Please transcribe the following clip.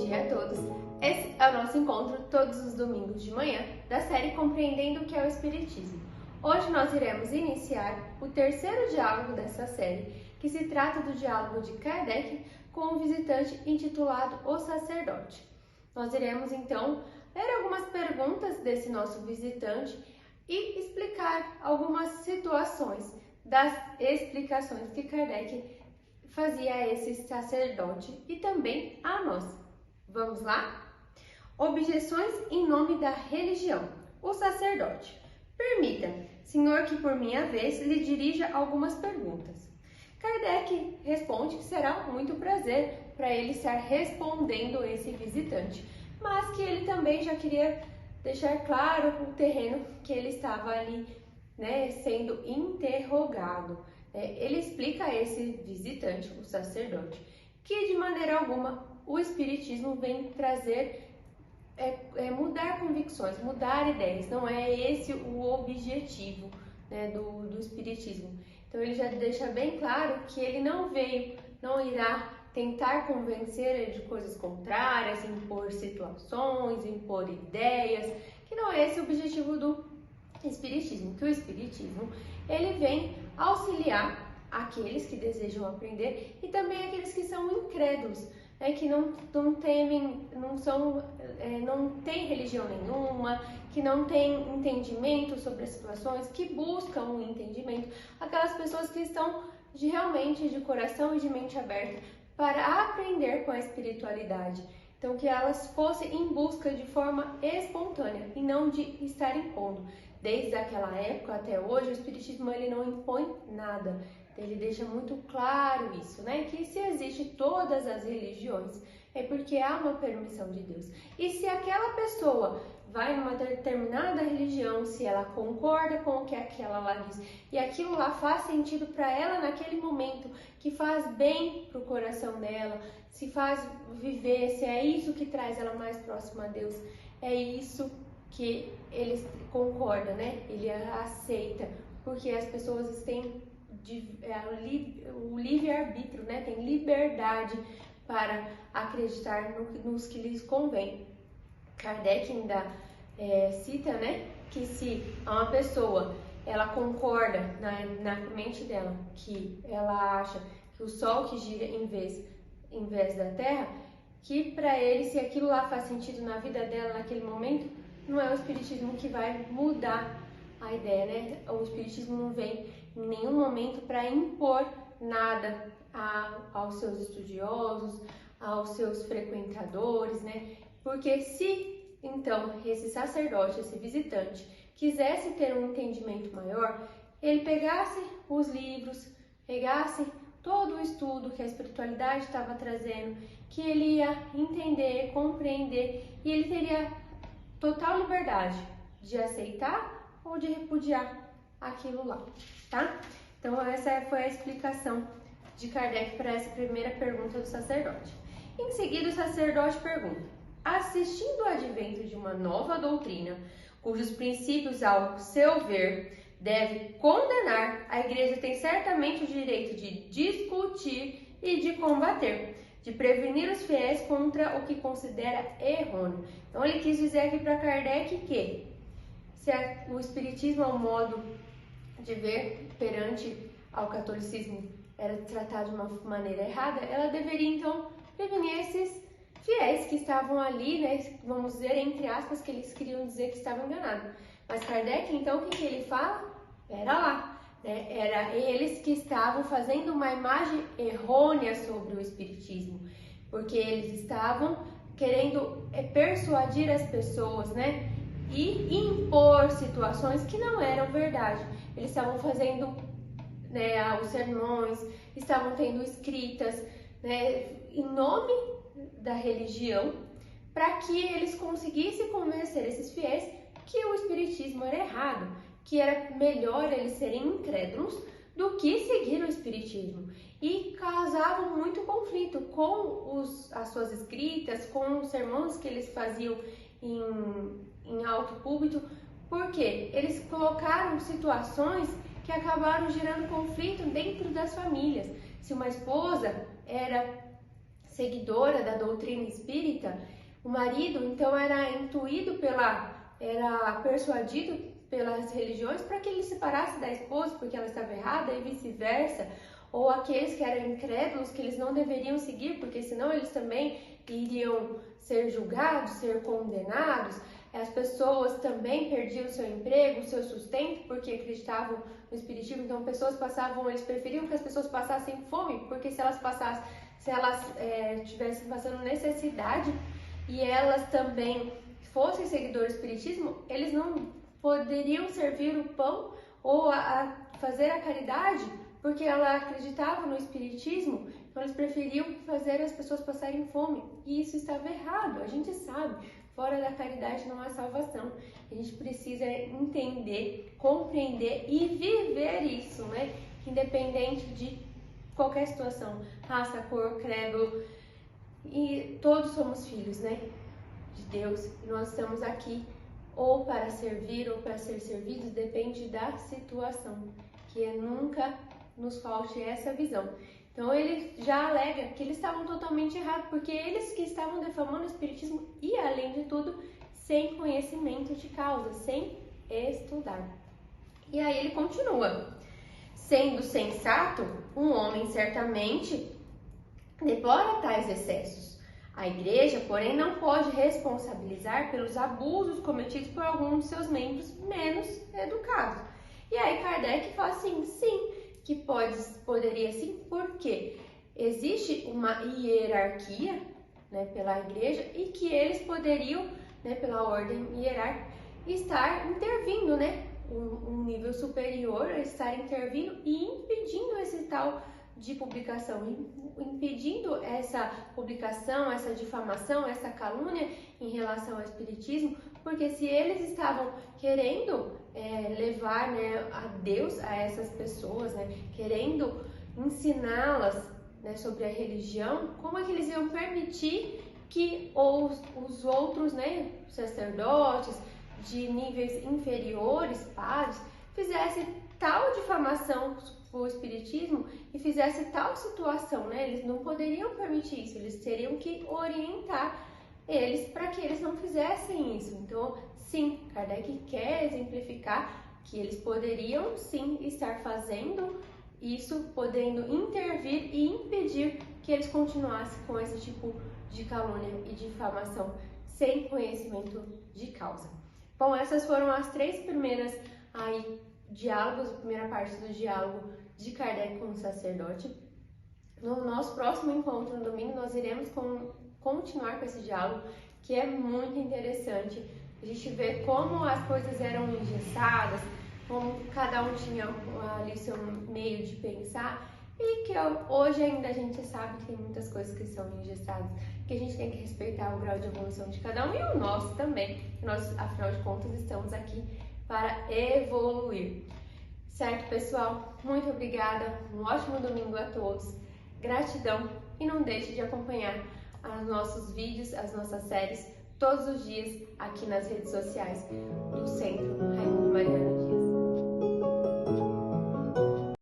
dia a todos! Esse é o nosso encontro todos os domingos de manhã da série Compreendendo o que é o Espiritismo. Hoje nós iremos iniciar o terceiro diálogo dessa série, que se trata do diálogo de Kardec com um visitante intitulado O Sacerdote. Nós iremos então ler algumas perguntas desse nosso visitante e explicar algumas situações das explicações que Kardec fazia a esse sacerdote e também a nós. Vamos lá? Objeções em nome da religião. O sacerdote. Permita, senhor, que por minha vez lhe dirija algumas perguntas. Kardec responde que será muito prazer para ele estar respondendo esse visitante, mas que ele também já queria deixar claro o terreno que ele estava ali, sendo interrogado. Ele explica a esse visitante, o sacerdote, que de maneira alguma o Espiritismo vem trazer, mudar convicções, mudar ideias, não é esse o objetivo do Espiritismo. Então ele já deixa bem claro que ele não irá tentar convencer ele de coisas contrárias, impor situações, impor ideias, que não é esse o objetivo do Espiritismo, que o Espiritismo ele vem auxiliar aqueles que desejam aprender e também aqueles que são incrédulos, que não temem, não têm religião nenhuma, que não têm entendimento sobre as situações, que buscam um entendimento, aquelas pessoas que estão realmente de coração e de mente aberta para aprender com a espiritualidade. Então, que elas fossem em busca de forma espontânea e não de estar impondo. Desde aquela época até hoje, o Espiritismo ele não impõe nada. Ele deixa muito claro isso, que se existe todas as religiões, é porque há uma permissão de Deus. E se aquela pessoa vai numa determinada religião, se ela concorda com o que aquela lá diz, e aquilo lá faz sentido para ela naquele momento, que faz bem para o coração dela, se faz viver, se é isso que traz ela mais próxima a Deus, é isso que ele concorda, ele aceita, porque as pessoas têm o livre-arbítrio, tem liberdade para acreditar nos que lhes convém. Kardec ainda cita, que se uma pessoa ela concorda na mente dela que ela acha que o Sol que gira em vez da Terra, que para ele, se aquilo lá faz sentido na vida dela naquele momento, não é o Espiritismo que vai mudar a ideia, O Espiritismo não vem em nenhum momento para impor nada aos seus estudiosos, aos seus frequentadores, Porque se, então, esse sacerdote, esse visitante, quisesse ter um entendimento maior, ele pegasse os livros, pegasse todo o estudo que a espiritualidade estava trazendo, que ele ia entender, compreender, e ele teria total liberdade de aceitar ou de repudiar aquilo lá, tá? Então essa foi a explicação de Kardec para essa primeira pergunta do sacerdote. Em seguida o sacerdote pergunta: assistindo ao advento de uma nova doutrina, cujos princípios, ao seu ver, deve condenar, a Igreja tem certamente o direito de discutir e de combater, de prevenir os fiéis contra o que considera errôneo. Então ele quis dizer aqui para Kardec que se o Espiritismo, ao modo de ver perante ao catolicismo, era tratado de uma maneira errada, ela deveria então prevenir esses fiéis que estavam ali, vamos dizer, entre aspas, que eles queriam dizer que estavam enganados. Mas Kardec, então, o que ele fala? Era lá, era eles que estavam fazendo uma imagem errônea sobre o Espiritismo, porque eles estavam querendo persuadir as pessoas, e impor situações que não eram verdade. Eles estavam fazendo os sermões, estavam tendo escritas em nome da religião, para que eles conseguissem convencer esses fiéis que o Espiritismo era errado, que era melhor eles serem incrédulos do que seguir o Espiritismo. E causavam muito conflito com as suas escritas, com os sermões que eles faziam em alto púlpito, porque eles colocaram situações que acabaram gerando conflito dentro das famílias. Se uma esposa era seguidora da doutrina espírita, o marido então era persuadido pelas religiões para que ele se separasse da esposa porque ela estava errada e vice-versa, ou aqueles que eram incrédulos que eles não deveriam seguir porque senão eles também iriam ser julgados, ser condenados. As pessoas também perdiam seu emprego, seu sustento porque acreditavam no espiritismo. Então eles preferiam que as pessoas passassem fome, porque se elas estivessem passando necessidade e elas também fossem seguidores do espiritismo, eles não poderiam servir o pão ou fazer a caridade, porque ela acreditava no espiritismo. Então eles preferiam fazer as pessoas passarem fome, e isso estava errado. A gente sabe, fora da caridade não há salvação. A gente precisa entender, compreender e viver isso, né? Independente de qualquer situação, raça, cor, credo, e todos somos filhos, né, de Deus. E nós estamos aqui ou para servir ou para ser servidos, depende da situação, que nunca nos falte essa visão. Então ele já alega que eles estavam totalmente errados, porque eles que estavam defamando o espiritismo e, além de tudo, sem conhecimento de causa, sem estudar. E aí ele continua: sendo sensato, um homem certamente deplora tais excessos. A igreja, porém, não pode responsabilizar pelos abusos cometidos por algum de seus membros menos educados. E aí Kardec fala assim, sim, que poderia sim, porque existe uma hierarquia, né, pela igreja, e que eles poderiam, né, pela ordem hierárquica, estar intervindo, né, um nível superior, estar intervindo e impedindo esse tal de publicação, impedindo essa publicação, essa difamação, essa calúnia em relação ao espiritismo, porque se eles estavam querendo levar, né, a Deus a essas pessoas, né, querendo ensiná-las, né, sobre a religião, como é que eles iam permitir que os outros, né, sacerdotes de níveis inferiores, padres, fizessem tal difamação o espiritismo e fizesse tal situação, né? Eles não poderiam permitir isso, eles teriam que orientar eles para que eles não fizessem isso. Então, sim, Kardec quer exemplificar que eles poderiam sim estar fazendo isso, podendo intervir e impedir que eles continuassem com esse tipo de calúnia e difamação sem conhecimento de causa. Bom, essas foram as 3 primeiras diálogos, a primeira parte do diálogo de Kardec com o sacerdote. No nosso próximo encontro, no domingo, nós iremos continuar com esse diálogo, que é muito interessante. A gente vê como as coisas eram engessadas, como cada um tinha ali seu meio de pensar, e que hoje ainda a gente sabe que tem muitas coisas que são engessadas, que a gente tem que respeitar o grau de evolução de cada um e o nosso também. Nós, afinal de contas, estamos aqui para evoluir. Certo, pessoal? Muito obrigada, um ótimo domingo a todos, gratidão, e não deixe de acompanhar os nossos vídeos, as nossas séries, todos os dias aqui nas redes sociais do Centro Raimundo Mariano